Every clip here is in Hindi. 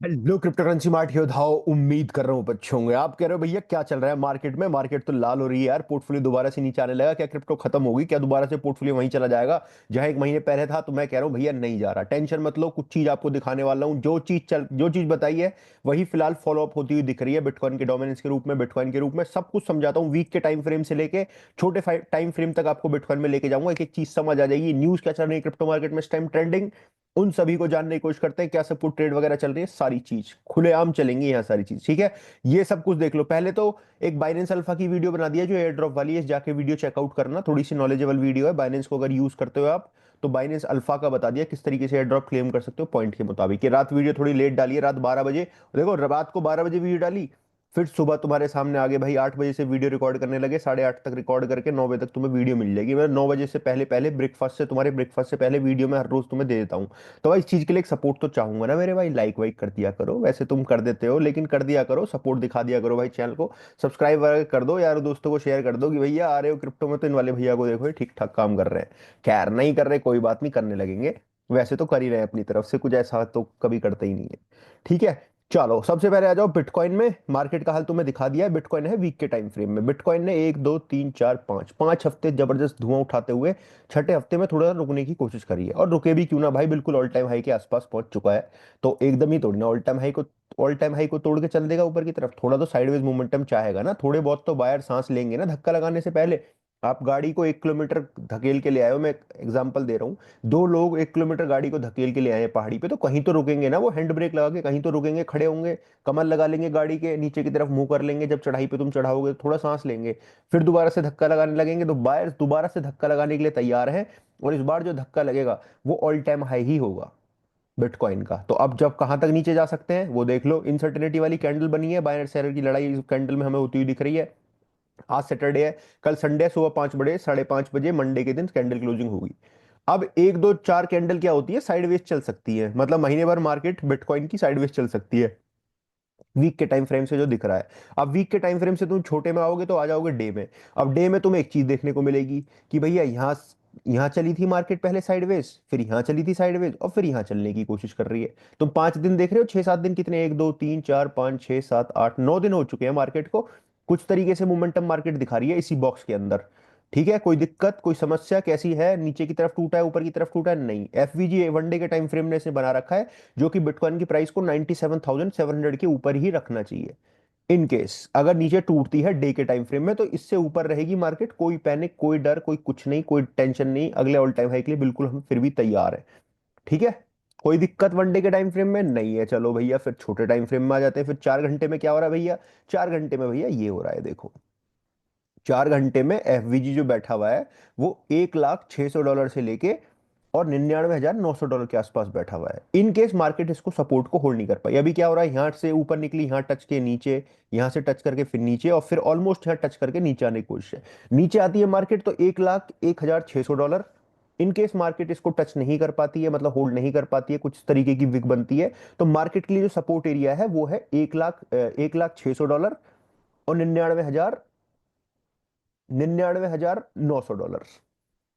हेलो क्रिप्टो करेंसी मार्ट योद्धाओ, उम्मीद कर रहा हूँ अच्छे होंगे। आप कह रहे हो भैया क्या चल रहा है मार्केट में? मार्केट तो लाल हो रही है यार। पोर्टफोलियो दोबारा से नीचे आने लगा क्या? क्रिप्टो खत्म होगी क्या? दोबारा से पोर्टफोलियो वहीं चला जाएगा जहां एक महीने पहले था? तो मैं कह रहा हूँ भैया नहीं जा रहा, टेंशन मत लो। कुछ चीज आपको दिखाने वाला हूँ। जो चीज बताई है वही फिलहाल फॉलो अप होती हुई दिख रही है, बिटकॉइन के डोमिनेंस के रूप में, बिटकॉइन के रूप में। सब कुछ समझाता हूँ, वीक के टाइम फ्रेम से लेके छोटे टाइम फ्रेम तक आपको बिटकॉइन में लेके जाऊंगा। एक एक चीज समझ आ जाएगी। न्यूज क्या चल रही है क्रिप्टो मार्केट में इस टाइम, ट्रेंडिंग, उन सभी को जानने की कोशिश करते हैं। क्या सब कुछ ट्रेड वगैरह चल रही है, सारी चीज खुलेआम चलेंगी यहाँ, सारी चीज ठीक है। ये सब कुछ देख लो। पहले तो एक बाइनेंस अल्फा की वीडियो बना दी है जो एयर ड्रॉप वाली है, जाके वीडियो चेकआउट करना। थोड़ी सी नॉलेजेबल वीडियो है। बाइनेंस को अगर यूज करते हो आप तो बाइनेंस अल्फा का बता दिया किस तरीके से एयर ड्रॉप क्लेम कर सकते हो पॉइंट के मुताबिक। ये रात वीडियो थोड़ी लेट डाली है, रात 12 बजे। देखो रात को 12 बजे वीडियो डाली, फिर सुबह तुम्हारे सामने आगे भाई 8 बजे से वीडियो रिकॉर्ड करने लगे, 8:30 तक रिकॉर्ड करके 9 बजे तक तुम्हें वीडियो मिल जाएगी। मैं 9 बजे से पहले पहले ब्रेकफास्ट से, तुम्हारे ब्रेकफास्ट से पहले वीडियो में हर रोज तुम्हें दे देता हूँ। तो भाई इस चीज के लिए एक सपोर्ट तो चाहूंगा ना मेरे भाई। लाइक वाइक कर दिया करो, वैसे तुम कर देते हो लेकिन कर दिया करो, सपोर्ट दिखा दिया करो भाई। चैनल को सब्सक्राइब वगैरह कर दो यार, दोस्तों को शेयर कर दो कि भैया आ रहे हो क्रिप्टो में तो इन वाले भैया को देखो, ये ठीक ठाक काम कर रहे हैं। खैर नहीं कर रहे कोई बात नहीं, करने लगेंगे। वैसे तो कर ही रहे हैं अपनी तरफ से, कुछ ऐसा तो कभी करते ही नहीं है। ठीक है, चलो सबसे पहले आ जाओ बिटकॉइन में। मार्केट का हाल तुम्हें दिखा दिया है। बिटकॉइन है वीक के टाइम फ्रेम में। बिटकॉइन ने 1 2 3 4 5 5 हफ्ते जबरदस्त धुआं उठाते हुए छठे हफ्ते में थोड़ा रुकने की कोशिश करी है, और रुके भी क्यों ना भाई, बिल्कुल ऑल टाइम हाई के आसपास पहुंच चुका है। तो एकदम ही तोड़ना, ऑल टाइम हाई को तोड़ के चल देगा ऊपर की तरफ? थोड़ा तो साइडवेज मोमेंटम चाहेगा ना, थोड़े बहुत तो बायर सांस लेंगे ना धक्का लगाने से पहले। आप गाड़ी को 1 किलोमीटर धकेल के ले आए हो, मैं एग्जांपल दे रहा हूँ। दो लोग 1 किलोमीटर गाड़ी को धकेल के ले आए हैं पहाड़ी पे, तो कहीं तो रुकेंगे ना वो, हैंड ब्रेक लगा के कहीं तो रुकेंगे, खड़े होंगे, कमर लगा लेंगे, गाड़ी के नीचे की तरफ मुंह कर लेंगे। जब चढ़ाई पे तुम चढ़ाओगे तो थोड़ा सांस लेंगे, फिर दोबारा से धक्का लगाने लगेंगे। तो बायर्स दोबारा से धक्का लगाने के लिए तैयार है, और इस बार जो धक्का लगेगा वो ऑल टाइम हाई ही होगा बिटकॉइन का। तो अब जब कहां तक नीचे जा सकते हैं वो देख लो। इनसर्टेनिटी वाली कैंडल बनी है, बायर सेलर की लड़ाई इस कैंडल में हमें होती हुई दिख रही है। आज सैटरडे है, कल संडे, सुबह 5 बजे, 5:30 बजे मंडे के दिन कैंडल क्लोजिंग होगी। अब 1 2 4 कैंडल क्या होती है, साइडवेज चल सकती है, मतलब महीने भर मार्केट बिटकॉइन की साइडवेज चल सकती है वीक के टाइम फ्रेम से जो दिख रहा है। अब वीक के टाइम फ्रेम से तुम छोटे में आओगे तो आ जाओगे डे में। अब डे में तुम्हें एक चीज देखने को मिलेगी कि भैया यहाँ यहाँ चली थी मार्केट पहले साइडवेज, फिर यहाँ चली थी साइडवेज, और फिर यहाँ चलने की कोशिश कर रही है। तुम 5 दिन देख रहे हो, 6 7 दिन कितने, 1 2 3 4 5 6 7 8 9 दिन हो चुके हैं मार्केट को। कुछ तरीके से मोमेंटम मार्केट दिखा रही है इसी बॉक्स के अंदर। ठीक है, कोई दिक्कत, कोई समस्या कैसी है? नीचे की तरफ टूटा है, ऊपर की तरफ टूटा है? नहीं। एफवीजी वनडे के टाइम फ्रेम ने इसे बना रखा है, जो कि बिटकॉइन की प्राइस को 97,700 के ऊपर ही रखना चाहिए। इन केस अगर नीचे टूटती है डे के टाइम फ्रेम में तो इससे ऊपर रहेगी मार्केट। कोई पैनिक, कोई डर, कोई कुछ नहीं, कोई टेंशन नहीं। अगले ऑल टाइम हाई के लिए बिल्कुल हम फिर भी तैयार हैं। ठीक है, कोई दिक्कत वनडे के टाइम फ्रेम में नहीं है। चलो भैया फिर छोटे टाइम फ्रेम में आ जाते हैं। फिर 4 घंटे में क्या हो रहा है भैया? 4 घंटे में भैया ये हो रहा है, देखो। 4 घंटे में एफवीजी जो बैठा हुआ है वो $1,06,000 से लेके और $99,900 के आसपास बैठा हुआ है। इन केस मार्केट इसको सपोर्ट को होल्ड नहीं कर पाई। अभी क्या हो रहा है, यहाँ से ऊपर निकली, यहाँ टच के नीचे, यहाँ से टच करके फिर नीचे, और फिर ऑलमोस्ट यहाँ टच करके नीचे आने की कोशिश है। नीचे आती है मार्केट तो $1,01,600। इन केस मार्केट इसको टच नहीं कर पाती है, मतलब होल्ड नहीं कर पाती है, कुछ तरीके की विक बनती है, तो मार्केट के लिए जो सपोर्ट एरिया है वो है $1,06,000 और 99,900।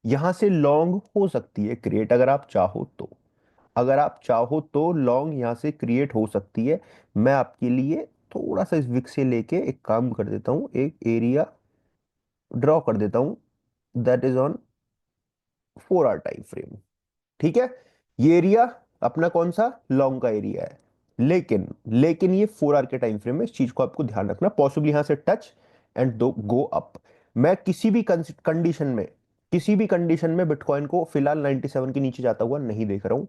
यहां से लॉन्ग हो सकती है क्रिएट, अगर आप चाहो तो। अगर आप चाहो तो लॉन्ग यहां से क्रिएट हो सकती है। मैं आपके लिए थोड़ा सा इस विक से लेके एक काम कर देता हूं, एक एरिया ड्रॉ कर देता हूं, that is on 4 hour time frame. ठीक है, ये एरिया अपना कौन सा लॉन्ग का एरिया है। लेकिन ये 4 आवर के टाइम फ्रेम में इस चीज को आपको ध्यान रखना, पॉसिबली यहां से टच एंड दो गो अप। मैं किसी भी कंडीशन में बिटकॉइन को फिलहाल 97 के नीचे जाता हुआ नहीं देख रहा हूं।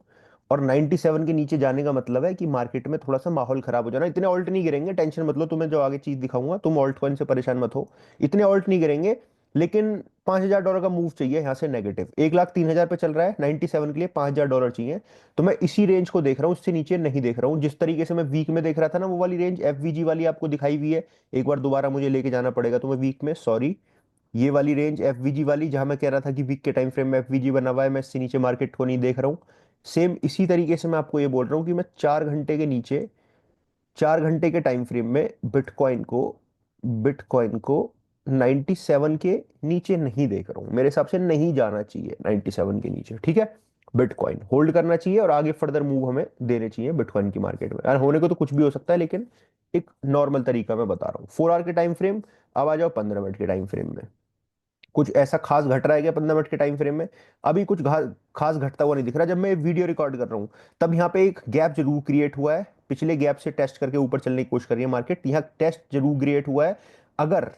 और 97 के नीचे जाने का मतलब है कि मार्केट में थोड़ा सा माहौल खराब हो जाना। इतने ऑल्ट नहीं गिरेंगे, टेंशन मत लो। तुम्हें जो आगे चीज दिखाऊंगा, तुम ऑल्ट कॉइन से परेशान मत हो, इतने ऑल्ट नहीं गिरेंगे। लेकिन $5,000 का मूव चाहिए यहाँ से नेगेटिव। 1,03,000 पे चल रहा है, 97 के लिए $5,000 चाहिए। तो मैं इसी रेंज को देख रहा हूँ, इससे नीचे नहीं देख रहा हूँ। जिस तरीके से मैं वीक में देख रहा था ना, वो वाली रेंज एफवीजी वाली आपको दिखाई हुई है। एक बार दोबारा मुझे लेके जाना पड़ेगा तुम्हें वीक में, सॉरी। ये वाली रेंज एफवीजी वाली, जहां मैं कह रहा था कि वीक के टाइम फ्रेम में एफवीजी बना हुआ है, मैं इससे नीचे मार्केट को नहीं देख रहा हूँ। सेम इसी तरीके से मैं आपको ये बोल रहा हूँ कि मैं 4 घंटे के नीचे, 4 घंटे के टाइम फ्रेम में बिटकॉइन को 97 के नीचे नहीं देख रहा हूं। मेरे हिसाब से नहीं जाना चाहिए 97 के नीचे। ठीक है, बिटकॉइन होल्ड करना चाहिए और आगे फर्दर मूव हमें देने चाहिए बिटकॉइन की मार्केट में। यार होने को तो कुछ भी हो सकता है, लेकिन एक नॉर्मल तरीका मैं बता रहा हूँ। 4 आवर के टाइम फ्रेम। अब आ जाओ 15 मिनट के टाइम फ्रेम में। कुछ ऐसा खास घट रहा है क्या 15 मिनट के टाइम फ्रेम में? अभी कुछ खास घटता हुआ नहीं दिख रहा। जब मैं वीडियो रिकॉर्ड कर रहा हूँ तब यहाँ पे एक गैप जरूर क्रिएट हुआ है, पिछले गैप से टेस्ट करके ऊपर चलने की कोशिश कर रही है मार्केट, यहाँ टेस्ट जरूर क्रिएट हुआ है। अगर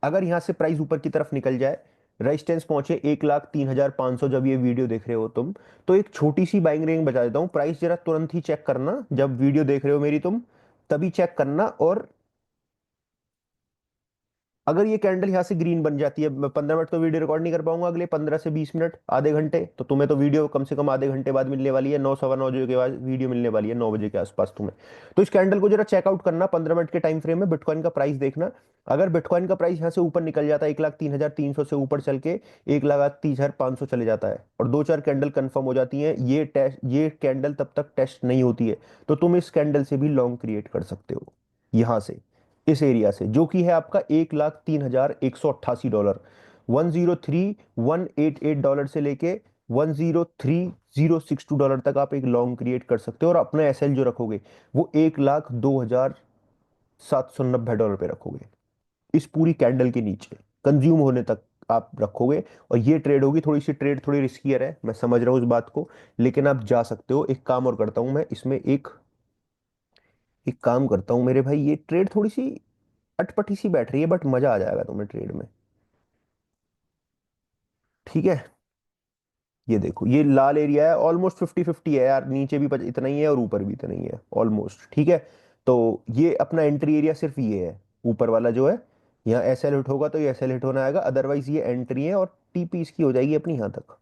अगर यहाँ से प्राइस ऊपर की तरफ निकल जाए, रेजिस्टेंस पहुंचे 1,03,500, जब ये वीडियो देख रहे हो तुम, तो एक छोटी सी बाइंग रेंज बता देता हूँ। प्राइस जरा तुरंत ही चेक करना, जब वीडियो देख रहे हो मेरी तुम तभी चेक करना। और अगर ये कैंडल यहाँ से ग्रीन बन जाती है, मैं 15 मिनट तो वीडियो रिकॉर्ड नहीं कर पाऊंगा, अगले 15 से 20 मिनट, आधे घंटे, तो तुम्हें तो वीडियो कम से कम आधे घंटे बाद मिलने वाली है, 9 सवा 9 के बाद वीडियो मिलने वाली है, 9 बजे के आसपास तुम्हें। तो इस कैंडल को जरा चेकआउट करना 15 मिनट के टाइम फ्रेम में, बिटकॉइन का प्राइस देखना। अगर बिटकॉइन का प्राइस यहाँ से ऊपर निकल जाता है 1,03,300 से ऊपर चल के 1,30,500 चले जाता है, और 2 4 कैंडल कंफर्म हो जाती हैं, ये कैंडल तब तक टेस्ट नहीं होती है, तो तुम इस कैंडल से भी लॉन्ग क्रिएट कर सकते हो यहां से, इस एरिया से, जो कि है आपका 1,03,188 डॉलर। 103,188 डॉलर से लेके 103,062 तक आप एक लॉन्ग क्रिएट कर सकते हो, और अपना एसएल जो रखोगे वो 1,02,790 डॉलर पे रखोगे, इस पूरी कैंडल के नीचे कंज्यूम होने तक आप रखोगे। और ये ट्रेड होगी, थोड़ी सी ट्रेड थोड़ी रिस्कियर है, मैं समझ रहा हूँ इस बात को, लेकिन आप जा सकते हो। एक काम और करता हूं मैं इसमें, एक एक काम करता हूँ मेरे भाई, ये ट्रेड थोड़ी सी अटपटी सी बैठ रही है, बट मजा आ जाएगा तुम्हें ट्रेड में। ठीक है, ये देखो, ये लाल एरिया है, ऑलमोस्ट 50-50 है यार, नीचे भी इतना ही है और ऊपर भी इतना ही है ऑलमोस्ट। ठीक है, तो ये अपना एंट्री एरिया सिर्फ ये है, ऊपर वाला जो है, यहाँ एसएल हिट होगा तो ये एसएल हिट होना आएगा, अदरवाइज ये एंट्री है, और टीपी इसकी हो जाएगी अपनी यहाँ तक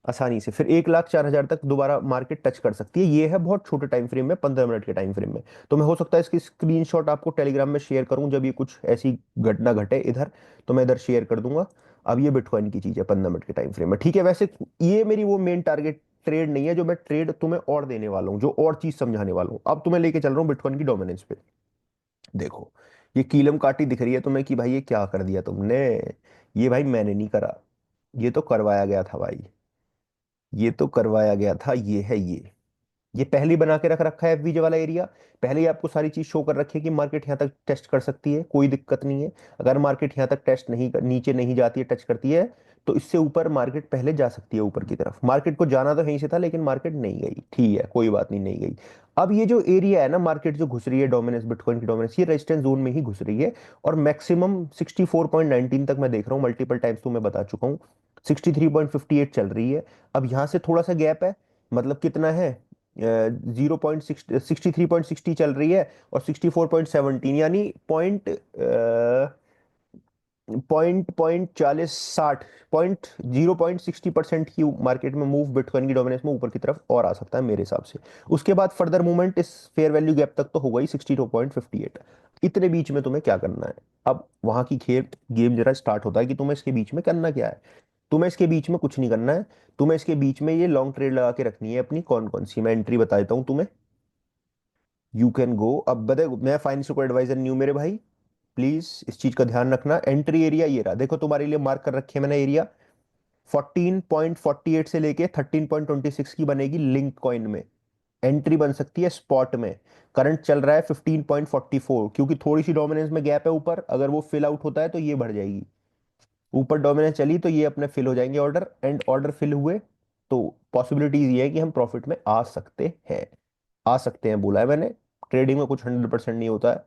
आसानी से, फिर 1,04,000 तक दोबारा मार्केट टच कर सकती है। ये है बहुत छोटे टाइम फ्रेम में, 15 मिनट के टाइम फ्रेम में। तो मैं हो सकता है इसकी स्क्रीनशॉट आपको टेलीग्राम में शेयर करूं, जब ये कुछ ऐसी घटना घटे इधर, तो मैं इधर शेयर कर दूंगा। अब ये बिटकॉइन की चीज है 15 मिनट के टाइम फ्रेम में। ठीक है, वैसे ये मेरी वो मेन टारगेट ट्रेड नहीं है जो मैं ट्रेड तुम्हें और देने वाला हूँ, जो और चीज समझाने वाला हूँ। अब तुम्हें लेके चल रहा हूँ बिटकॉइन की डोमिनेंस पे। देखो, ये कीलम काटी दिख रही है तुम्हें कि भाई ये क्या कर दिया तुमने? ये भाई मैंने नहीं करा, ये तो करवाया गया था भाई, ये तो करवाया गया था। ये है ये पहले ही बना के रख रखा है एफवीजे वाला एरिया, पहले ही आपको सारी चीज शो कर रखी है कि मार्केट यहाँ तक टेस्ट कर सकती है, कोई दिक्कत नहीं है। अगर मार्केट यहाँ तक टेस्ट नहीं नीचे नहीं जाती है, टच करती है, तो इससे ऊपर मार्केट पहले जा सकती है ऊपर की तरफ। मार्केट को जाना तो यहीं से था, लेकिन मार्केट नहीं गई, ठीक है कोई बात नहीं, नहीं गई। अब ये जो एरिया है ना, मार्केट जो घुस रही है डोमिनेंस, बिटकॉइन की डोमिनेंस, ये रेजिस्टेंस जोन में ही घुस रही है, और मैक्सिमम 64.19 तक मैं देख रहा हूँ, मल्टीपल टाइम्स तो मैं बता चुका हूँ, 63.58 चल रही है। अब यहाँ से थोड़ा सा गैप है, मतलब कितना है, 0.63 चल रही है, और 64.17, यानी पॉइंट पॉइंट 40-60 पॉइंट 0.60% की मार्केट में मूव बिटकॉइन की डोमिनेंस में ऊपर की तरफ और आ सकता है मेरे हिसाब से। उसके बाद फर्दर मूवमेंट इस फेयर वैल्यू गैप तक तो होगा ही, 62.58। इतने बीच में तुम्हें क्या करना है? अब वहां की खेल गेम जरा स्टार्ट होता है कि तुम्हें इसके बीच में करना क्या है। तुम्हें इसके बीच में कुछ नहीं करना है, तुम्हें इसके बीच में ये लॉन्ग ट्रेड लगा के रखनी है अपनी। कौन कौन सी मैं एंट्री बता देता हूँ तुम्हें, यू कैन गो। अब बता, मैं फाइनेंशियल को एडवाइजर नहीं हूं मेरे भाई, प्लीज इस चीज का ध्यान रखना। एंट्री एरिया ये रहा, देखो तुम्हारे लिए मार्क कर रखे है मैंने एरिया, 14.48 से लेके 13.26 की बनेगी लिंक कॉइन में, एंट्री बन सकती है स्पॉट में। करंट चल रहा है 15.44, क्योंकि थोड़ी सी डोमिनेंस में गैप है ऊपर, अगर वो फिल आउट होता है तो ये बढ़ जाएगी। ऊपर डोमिनेंस चली तो ये अपने फिल हो जाएंगे ऑर्डर, एंड ऑर्डर फिल हुए तो पॉसिबिलिटीज ये है कि हम प्रॉफिट में आ सकते हैं, आ सकते हैं बोला है मैंने। ट्रेडिंग में कुछ 100% नहीं होता है,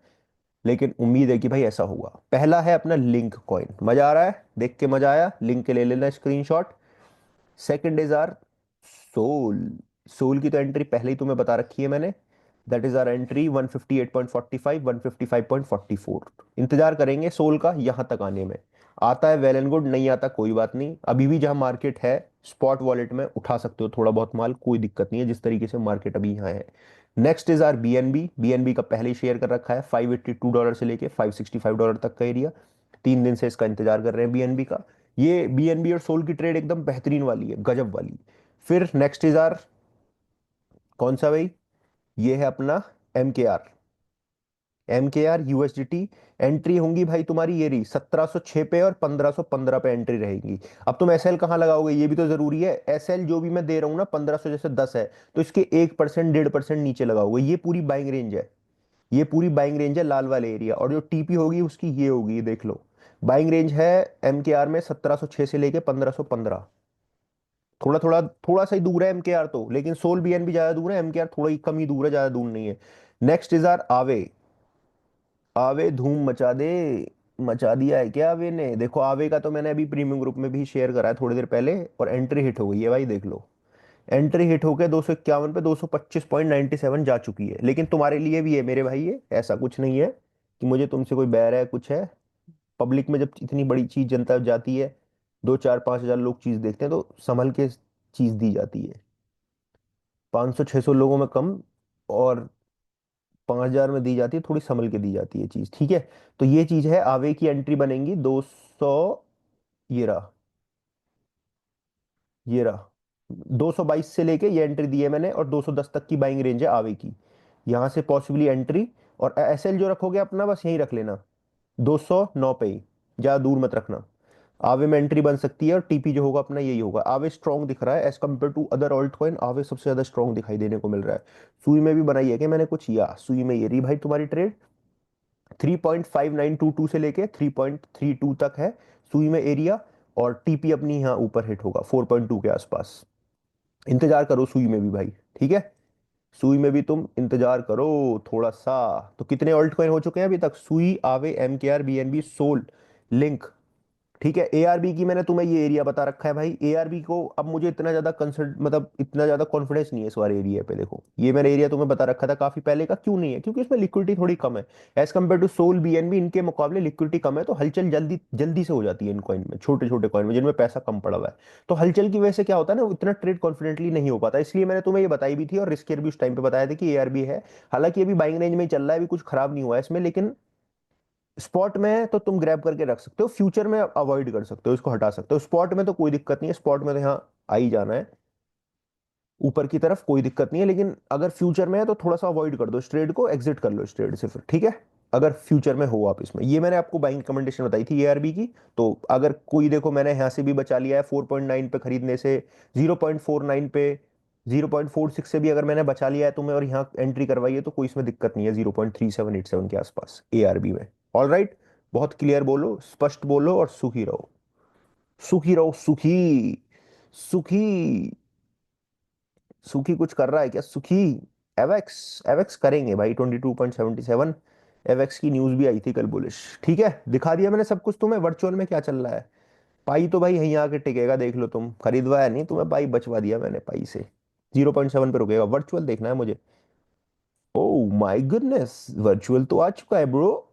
लेकिन उम्मीद है कि भाई ऐसा होगा। पहला है अपना लिंक कॉइन, मजा आ रहा है देख के, मजा आया, लिंक के ले लेना screenshot. Second is our SOL. SOL की तो एंट्री पहले ही तुम्हें बता रखी है मैंने, दैट इज आर एंट्री 158.45, 155.44। इंतजार करेंगे सोल का यहां तक आने में, आता है वेल एंड गुड, नहीं आता कोई बात नहीं। अभी भी जहां मार्केट है स्पॉट वॉलेट में उठा सकते हो थोड़ा बहुत माल, कोई दिक्कत नहीं है, जिस तरीके से मार्केट अभी यहाँ है। Next is our BNB. BNB का पहले ही शेयर कर रखा है, $582 से लेके $565 तक का एरिया, 3 दिन से इसका इंतजार कर रहे हैं बीएनबी का। ये बीएनबी और सोल की ट्रेड एकदम बेहतरीन वाली है, गजब वाली। फिर नेक्स्ट इज आर, कौन सा भाई, ये है अपना एम के आर। MKR USDT। एंट्री होंगी भाई तुम्हारी ये रही 1706 पे और 1515 पे एंट्री रहेगी। अब तुम SL कहाँ लगाओगे ये भी तो जरूरी है। SL जो भी मैं दे रहा हूँ ना 1500 जैसे 10 है, तो इसके 1% 1.5% नीचे लगाओगे। ये पूरी बाइंग रेंज है, ये पूरी बाइंग रेंज है लाल वाले एरिया। और जो TP होगी उसकी ये होगी, ये देख लो। बाइंग रेंज है MKR में 1706 से लेके 1515। थोड़ा थोड़ा थोड़ा सा ही दूर है MKR तो, लेकिन सोल BNB ज्यादा दूर है, MKR थोड़ा ही कम ही दूर है, ज्यादा दूर नहीं है। नेक्स्ट इज आर आवे। आवे धूम मचा दे। मचा दिया है क्या आवे ने? देखो आवे का तो मैंने अभी प्रीमियम ग्रुप में भी शेयर करा है थोड़ी देर पहले, और एंट्री हिट हो गई है भाई, देख लो। एंट्री हिट होकर 251 पे 225.97 जा चुकी है। लेकिन तुम्हारे लिए भी है मेरे भाई, ये ऐसा कुछ नहीं है कि मुझे तुमसे कोई बैर है कुछ है। पब्लिक में जब इतनी बड़ी चीज जनता जाती है, 2 4 5 हजार लोग चीज देखते हैं, तो संभल के चीज दी जाती है। 500 600 लोगों में कम, और 5000 में दी जाती है, थोड़ी संभल के दी जाती है चीज, ठीक है। तो ये चीज है, आवे की एंट्री बनेगी 200। ये रहा, ये रहा। 222 से लेके ये एंट्री दी है मैंने, और 210 तक की बाइंग रेंज है आवे की। यहां से पॉसिबली एंट्री। और SL जो रखोगे अपना बस यहीं रख लेना, 209 पे ही, ज्यादा दूर मत रखना। आवे में एंट्री बन सकती है, और TP जो होगा अपना यही होगा। आवे स्ट्रॉन्ग दिख रहा है as compare to other alt coin, आवे सबसे ज्यादा स्ट्रॉन्ग दिखाई देने को मिल रहा है। सुई में भी बनाई है कि मैंने कुछ, या सुई में ये रही भाई तुम्हारी ट्रेड। 3.5922 से लेके 3.32 तक है सुई में एरिया। और TP अपनी यहाँ ऊपर हिट होगा 4.2 के आसपास। इंतजार करो सुई में भी भाई, ठीक है। सुई में भी तुम इंतजार करो थोड़ा सा। तो कितने ऑल्ट कॉइन हो चुके हैं अभी तक? सुई, आवे, MKR, BNB, सोल, लिंक। ठीक है। ARB की मैंने तुम्हें ये एरिया बता रखा है भाई। ARB को अब मुझे इतना ज्यादा कंसर्ट, मतलब इतना ज्यादा कॉन्फिडेंस नहीं है इस वाले एरिया पे। देखो ये मैंने एरिया तुम्हें बता रखा था काफी पहले का, क्यों नहीं है? क्योंकि इसमें लिक्विडिटी थोड़ी कम है। As compare to SOL, BNB, इनके मुकाबले लिक्विडिटी कम है, तो हलचल जल्दी जल्दी से हो जाती है इन कॉइन में, छोटे छोटे कॉइन में जिनमें पैसा कम पड़ा हुआ है। तो हलचल की वजह से क्या होता है ना, उतना ट्रेड कॉन्फिडेंटली नहीं हो पाता। इसलिए मैंने तुम्हें ये बताई भी थी, और रिस्क भी उस टाइम पे बताया था कि ARB है। हालांकि अभी बाइंग रेंज में ही चल रहा है, अभी कुछ खराब नहीं हुआ है इसमें। लेकिन स्पॉट में तो तुम ग्रैब करके रख सकते हो, फ्यूचर में अवॉइड कर सकते हो, इसको हटा सकते हो। स्पॉट में तो कोई दिक्कत नहीं है, स्पॉट में तो यहाँ आ ही जाना है ऊपर की तरफ, कोई दिक्कत नहीं है। लेकिन अगर फ्यूचर में है तो थोड़ा सा अवॉइड कर दो इस ट्रेड को, एग्जिट कर लो इस ट्रेड से फिर, ठीक है। अगर फ्यूचर में हो आप इसमें, ये मैंने आपको बाइंग रिकमेंडेशन बताई थी ARB की। तो अगर कोई, देखो मैंने यहाँ से भी बचा लिया है 4.9 पे खरीदने से, 0.49 पे, 0.46 से भी अगर मैंने बचा लिया है तुम्हें, और यहाँ एंट्री करवाई है, तो कोई इसमें दिक्कत नहीं है 0.3787 के आसपास ARB में। All right. बहुत क्लियर बोलो, स्पष्ट बोलो, और सुखी रहो। सुखी रहो, सुखी। सुखी। सुखी कुछ कर रहा है क्या सुखी? एवेक्स, एवेक्स करेंगे भाई 22.77। एवेक्स की न्यूज भी आई थी कल बुलिश, ठीक है। दिखा दिया मैंने सब कुछ तुम्हें, वर्चुअल में क्या चल रहा है। पाई तो भाई यहीं आके टिकेगा, देख लो तुम, खरीदवाया नहीं तुम्हें, पाई बचवा दिया मैंने पाई से। 0.7 पे रुकेगा, वर्चुअल देखना है मुझे। ओ माय गुडनेस, वर्चुअल तो आ चुका है bro.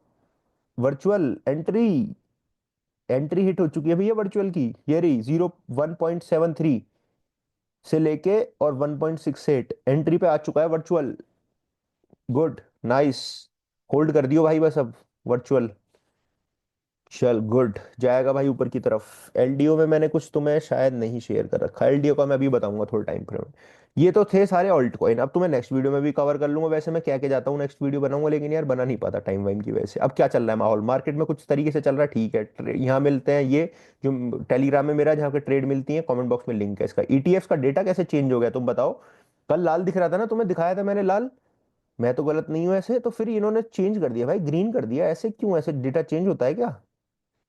Virtual entry, entry hit हो चुकी है भैया वर्चुअल की। ये रही 1.73 से लेके और 1.68 एंट्री पे आ चुका है वर्चुअल। Good, nice. होल्ड कर दियो भाई बस अब वर्चुअल। चल गुड, जाएगा भाई ऊपर की तरफ। LDO में मैंने कुछ तुम्हें शायद नहीं शेयर कर रखा, LDO का मैं अभी बताऊंगा थोड़ा टाइम फ्रेम। ये तो थे सारे ऑल्ट कॉइन, अब तुम्हें नेक्स्ट वीडियो में भी कवर कर लूंगा। वैसे मैं क्या के जाता हूँ नेक्स्ट वीडियो बनाऊंगा, लेकिन यार बना नहीं पाता टाइम वाइम की वजह से। अब क्या चल रहा है माहौल मार्केट में, कुछ तरीके से चल रहा है, ठीक है। यहाँ मिलते हैं ये, जो टेलीग्राम में मेरा जहाँ पे ट्रेड मिलती है, कमेंट बॉक्स में लिंक है इसका। ETFs का डेटा कैसे चेंज हो गया तुम बताओ? कल लाल दिख रहा था ना, तुम्हें दिखाया था मैंने लाल। मैं तो गलत नहीं हूँ ऐसे, तो फिर इन्होंने चेंज कर दिया भाई, ग्रीन कर दिया। ऐसे क्यों, ऐसे डेटा चेंज होता है क्या?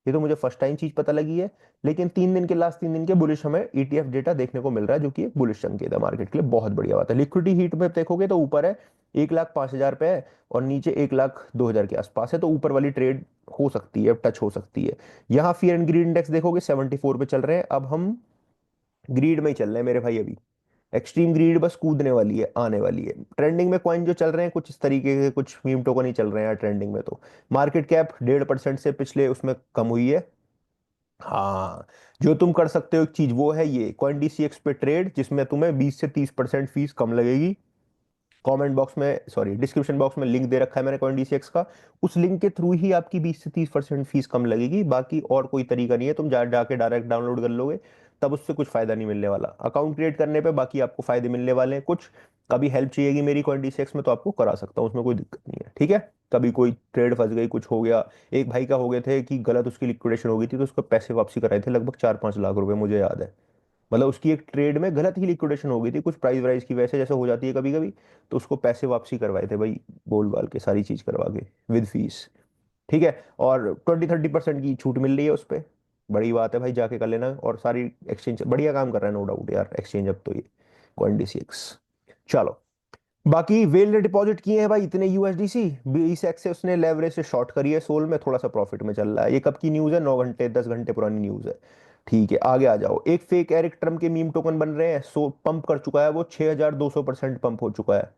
ये तो मुझे फर्स्ट टाइम चीज पता लगी है। लेकिन 3 दिन के, लास्ट 3 दिन के बुलिश हमें ETF डेटा देखने को मिल रहा है, जो कि एक बुलिश संकेत है मार्केट के लिए, बहुत बढ़िया बात है। लिक्विडिटी हीट में देखोगे तो ऊपर है 1,05,000 पे है, और नीचे 1,02,000 के आसपास है, तो ऊपर वाली ट्रेड हो सकती है, टच हो सकती है। यहाँ फियर एंड ग्रीड इंडेक्स देखोगे 74 पे चल रहे हैं। अब हम ग्रीड में ही चल रहे हैं मेरे भाई अभी। एक्सट्रीम ग्रीड बस कूदने वाली है, आने वाली है। ट्रेंडिंग में कॉइन जो चल रहे हैं कुछ इस तरीके के, कुछ मीम टोकन नहीं चल रहे हैं यार ट्रेंडिंग में तो। मार्केट कैप 1.5% से पिछले उसमें कम हुई है। हाँ, जो तुम कर सकते हो एक चीज, वो है ये कॉइन DCX पे ट्रेड, जिसमें तुम्हें 20 से 30% फीस कम लगेगी। कमेंट बॉक्स में, सॉरी डिस्क्रिप्शन बॉक्स में लिंक दे रखा है मैंने कॉइन DCX का। उस लिंक के थ्रू ही आपकी 20 से 30% फीस कम लगेगी। बाकी और कोई तरीका नहीं है, तुम जाके डायरेक्ट डाउनलोड कर लोगे। तब उससे कुछ फायदा नहीं मिलने वाला। अकाउंट क्रिएट करने पे बाकी आपको फायदे मिलने वाले हैं कुछ। कभी हेल्प चाहिएगी मेरी कॉइन में तो आपको करा सकता हूँ, उसमें कोई दिक्कत नहीं है, ठीक है। कभी कोई ट्रेड फंस गई, कुछ हो गया, एक भाई का हो गए थे कि गलत उसकी लिक्विडेशन हो गई थी, तो उसको पैसे वापसी कराए थे लगभग 4-5 लाख रुपए, मुझे याद है। मतलब उसकी एक ट्रेड में गलत ही लिक्विडेशन हो गई थी, कुछ प्राइस वाइज की वजह से, जैसे हो जाती है कभी कभी। तो उसको पैसे वापसी करवाए थे भाई, बोल बाल के सारी चीज करवा के, विद फीस। ठीक है। और 20-30% की छूट मिल रही है उस पर। बड़ी बात है भाई, जाके कर लेना। और सारी एक्सचेंज बढ़िया काम कर रहा है, नो डाउट यार, एक्सचेंज अब तो ये CoinDCX। चलो, बाकी वेल ने डिपॉजिट किए हैं भाई इतने यूएसडीसी, 20x से उसने लेवरेज से शॉर्ट करी है, सोल में थोड़ा सा प्रॉफिट में चल रहा है। ये कब की न्यूज़ है? 9 घंटे 10 घंटे पुरानी न्यूज़ है। ठीक है, आगे आ जाओ। एक फेक एरिक ट्रम्प के मीम टोकन बन रहे हैं, सो पंप कर चुका है वो, 6200% पंप हो चुका है।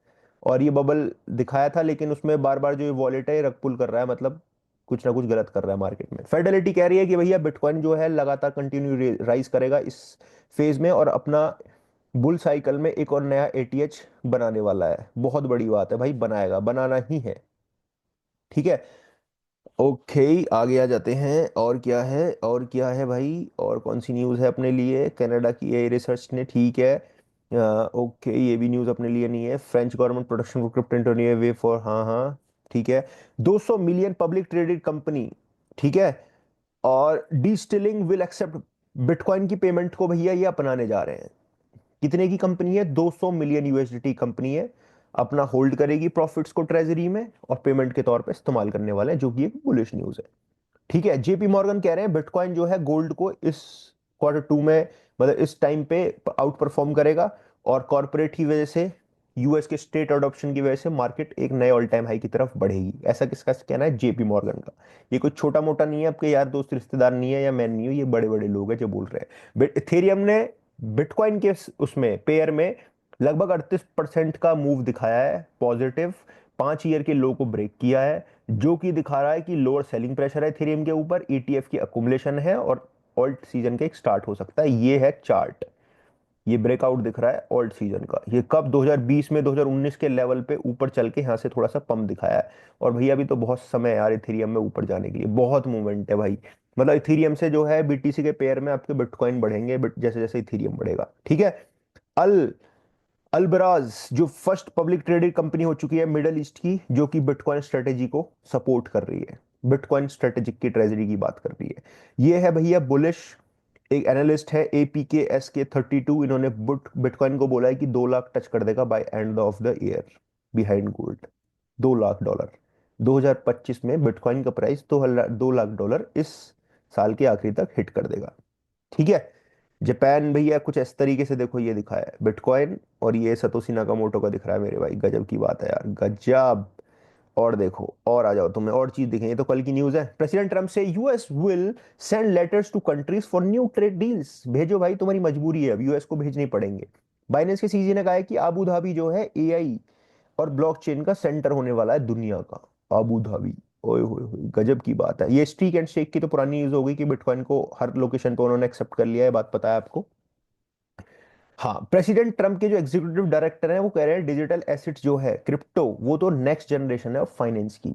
और ये बबल दिखाया था, लेकिन उसमें बार बार जो ये वॉलेट है रग पुल कर रहा है, मतलब कुछ ना कुछ गलत कर रहा है मार्केट में। फेडलिटी कह रही है कि भैया बिटकॉइन जो है लगातार कंटिन्यू राइज करेगा इस फेज में, और अपना बुल साइकिल में एक और नया एटीएच बनाने वाला है। बहुत बड़ी बात है भाई, बनाएगा, बनाना ही है। ठीक है। ओके, आगे आ जाते हैं। और क्या है, और क्या है भाई, और कौन सी न्यूज़ है अपने लिए? कनाडा की ए रिसर्च ने, ठीक है। ओके, ये भी न्यूज़ अपने लिए नहीं है। French government production for crypto way for, हाँ हाँ, ठीक है। 200 मिलियन पब्लिक ट्रेडेड कंपनी, ठीक है। और डिस्टिलिंग विल एक्सेप्ट बिटकॉइन की पेमेंट को भैया ये अपनाने जा रहे हैं। कितने की कंपनी है? 200 मिलियन यूएसडीटी कंपनी है। अपना होल्ड करेगी प्रॉफिट्स को ट्रेजरी में, और पेमेंट के तौर पे इस्तेमाल करने वाले हैं, जो कि एक बुलिश न्यूज़ है। ठीक है। जेपी मॉर्गन कह रहे हैं बिटकॉइन जो है गोल्ड को इस Q2 में, मतलब इस टाइम पे आउट परफॉर्म करेगा। और कॉर्पोरेट की वजह से, यूएस के स्टेट अडॉप्शन की वजह से मार्केट एक नए ऑल टाइम हाई की तरफ बढ़ेगी। ऐसा किसका कहना है? जेपी मॉर्गन का। ये कोई छोटा मोटा नहीं है, आपके यार दोस्त रिश्तेदार नहीं है, या मैं नहीं हूँ, ये बड़े बड़े लोग हैं जो बोल रहे हैं। इथेरियम ने बिटकॉइन के उसमें पेयर में लगभग 38% का मूव दिखाया है पॉजिटिव। 5 ईयर के लो को ब्रेक किया है, जो कि दिखा रहा है कि लोअर सेलिंग प्रेशर है इथेरियम के ऊपर, ईटीएफ की अकुमुलेशन है, और ऑल्ट सीजन का एक स्टार्ट हो सकता है। ये है चार्ट, ये ब्रेकआउट दिख रहा है ऑल्ट सीजन का। ये कब? 2020 में 2019 के लेवल पे ऊपर चल के यहाँ से थोड़ा सा पंप दिखाया है। और भैया अभी तो बहुत समय है यार इथेरियम में ऊपर जाने के लिए, बहुत मूवमेंट है भाई। मतलब इथेरियम से जो है बीटीसी के पेयर में आपके बिटकॉइन बढ़ेंगे, जैसे जैसे इथेरियम बढ़ेगा। ठीक है। अल अल्बराज जो फर्स्ट पब्लिक ट्रेडेड कंपनी हो चुकी है मिडल ईस्ट की, जो कि बिटकॉइन स्ट्रेटेजी को सपोर्ट कर रही है, बिटकॉइन स्ट्रेटेजिक की ट्रेजरी की बात कर रही है। ये है भैया बुलिश। एक एनालिस्ट है APKSK32, इन्होंने बिटकॉइन को बोला है कि 2 लाख टच कर देगा by end of the year behind gold. $2 lakh. 2025 में बिटकॉइन का प्राइस 2 लाख डॉलर इस साल के आखिरी तक हिट कर देगा। ठीक है। जापान भैया कुछ इस तरीके से, देखो ये दिखा है बिटकॉइन, और ये सतोशी नाकामोटो का दिख रहा है मेरे भाई। गजब की बात है यार, गजब। और देखो, और आ जाओ, तुम्हें और चीज दिखेंगे। तो कल की न्यूज है, प्रेसिडेंट ट्रम्प से US will send letters to countries for new trade deals. भेजो भाई, तुम्हारी मजबूरी है, अब यूएस को भेजने पड़ेंगे। बाइनेंस के सीजी ने कहा है कि अबू धाबी जो है एआई और ब्लॉकचेन का सेंटर होने वाला है दुनिया का। अबू धाबी, ओए होए होए, गजब की बात है। ये स्टीक एंड शेक की तो पुरानी न्यूज हो गई कि बिटकॉइन को हर लोकेशन पे उन्होंने एक्सेप्ट कर लिया है, बात पता है आपको। हाँ, प्रेसिडेंट ट्रम्प के जो एग्जीक्यूटिव डायरेक्टर हैं वो कह रहे हैं डिजिटल एसेट्स जो है क्रिप्टो, वो तो नेक्स्ट जनरेशन है ऑफ फाइनेंस की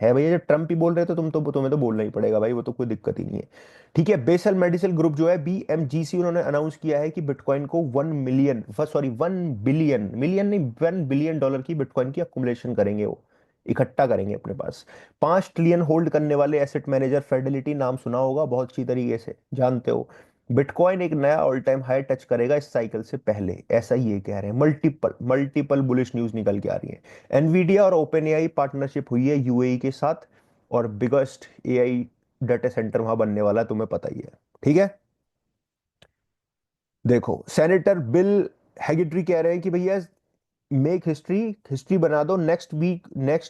है भैया। जब ट्रम्प ही बोल रहे थे, तुम्हें तो बोलना ही पड़ेगा भाई, वो तो कोई दिक्कत ही नहीं है। ठीक है। बेसल मेडिसिन ग्रुप जो है BMGC, उन्होंने अनाउंस किया है कि बिटकॉइन को 1 मिलियन, सॉरी 1 बिलियन, मिलियन नहीं, $1 बिलियन की बिटकॉइन की अकुमुलेशन करेंगे वो, इकट्ठा करेंगे अपने पास। 5 ट्रिलियन होल्ड करने वाले एसेट मैनेजर फेडलिटी, नाम सुना होगा बहुत अच्छी तरीके से, जानते हो। बिटकॉइन एक नया ऑल टाइम हाई टच करेगा इस साइकिल से पहले, ऐसा ही ये कह रहे हैं। मल्टीपल मल्टीपल बुलिश न्यूज निकल के आ रही है। एनवीडिया और ओपन एआई पार्टनरशिप हुई है यूएई के साथ, और बिगेस्ट एआई डाटा सेंटर वहां बनने वाला है, तुम्हें पता ही है। ठीक है। देखो, सेनेटर बिल हैगिट्री कह रहे हैं कि भैया मेक हिस्ट्री, हिस्ट्री बना दो next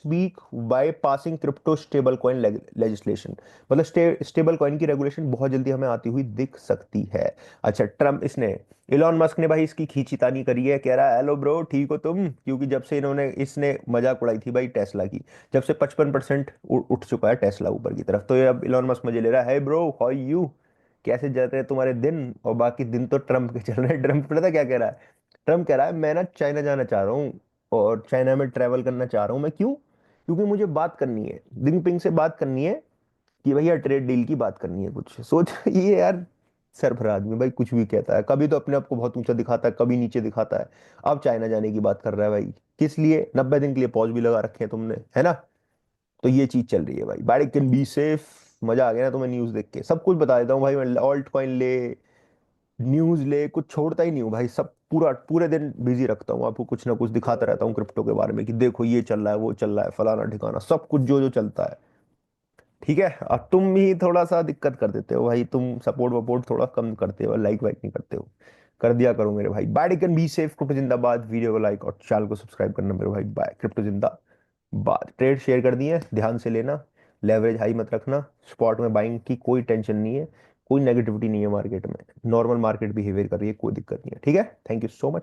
week by passing crypto stable coin legislation. मतलब स्टेबल कॉइन की रेगुलेशन बहुत जल्दी हमें आती हुई दिख सकती है। अच्छा, ट्रम्प, इसने इलॉन मस्क ने भाई इसकी खींचीतानी करी है, कह रहा है हेलो ब्रो ठीक हो तुम, क्योंकि जब से इसने मजाक उड़ाई थी भाई टेस्ला की, जब से 55% उठ चुका है टेस्ला ऊपर की तरफ, तो ये अब इलॉन मस्क मजे ले रहा है। हे ब्रो, हाउ यू, कैसे चल रहे हैं तुम्हारे दिन? और बाकी दिन तो ट्रम्प के चल रहे हैं। ट्रम्प पता क्या कह रहा है? ट्रम्प कह रहा है मैं ना चाइना जाना चाह रहा हूँ, और चाइना में ट्रैवल करना चाह रहा हूँ मैं। क्यों? क्योंकि मुझे बात करनी है, जिनपिंग से बात करनी है, कि भैया ट्रेड डील की बात करनी है कुछ। सोच ये यार, सरफरा आदमी भाई, कुछ भी कहता है, कभी तो अपने आप को बहुत ऊंचा दिखाता है, कभी नीचे दिखाता है। अब चाइना जाने की बात कर रहा है भाई। किस लिए? 90 दिन के लिए पॉज भी लगा रखे हैं तुमने, है ना? तो ये चीज चल रही है भाई, बाड़ी कैन बी सेफ। मजा आ गया ना तुम्हें न्यूज देख के? सब कुछ बता देता हूँ भाई मैं, ऑल्ट कॉइन ले, न्यूज ले, कुछ छोड़ता ही नहीं हूँ भाई, सब पूरा पूरे दिन बिजी रखता हूँ आपको, कुछ ना कुछ दिखाता रहता हूँ क्रिप्टो के बारे में कि देखो ये चल रहा है, वो चल रहा है, फलाना ठिकाना, सब कुछ जो जो चलता है। ठीक है, और तुम ही थोड़ा सा दिक्कत कर देते हो भाई, तुम सपोर्ट वपोर्ट थोड़ा कम करते हो, लाइक वाइक नहीं करते हो। कर दिया करो मेरे भाई। By can be safe, crypto जिंदाबाद। वीडियो को लाइक और चैनल को सब्सक्राइब करना मेरे भाई। बाय, क्रिप्टो जिंदाबाद। ट्रेड शेयर कर दिए, ध्यान से लेना। लेवरेज हाई मत रखना। स्पॉट में बाइंग की कोई टेंशन नहीं है, कोई नेगेटिविटी नहीं है मार्केट में। नॉर्मल मार्केट बिहेवियर कर रही है, कोई दिक्कत नहीं है। ठीक है, थैंक यू सो मच।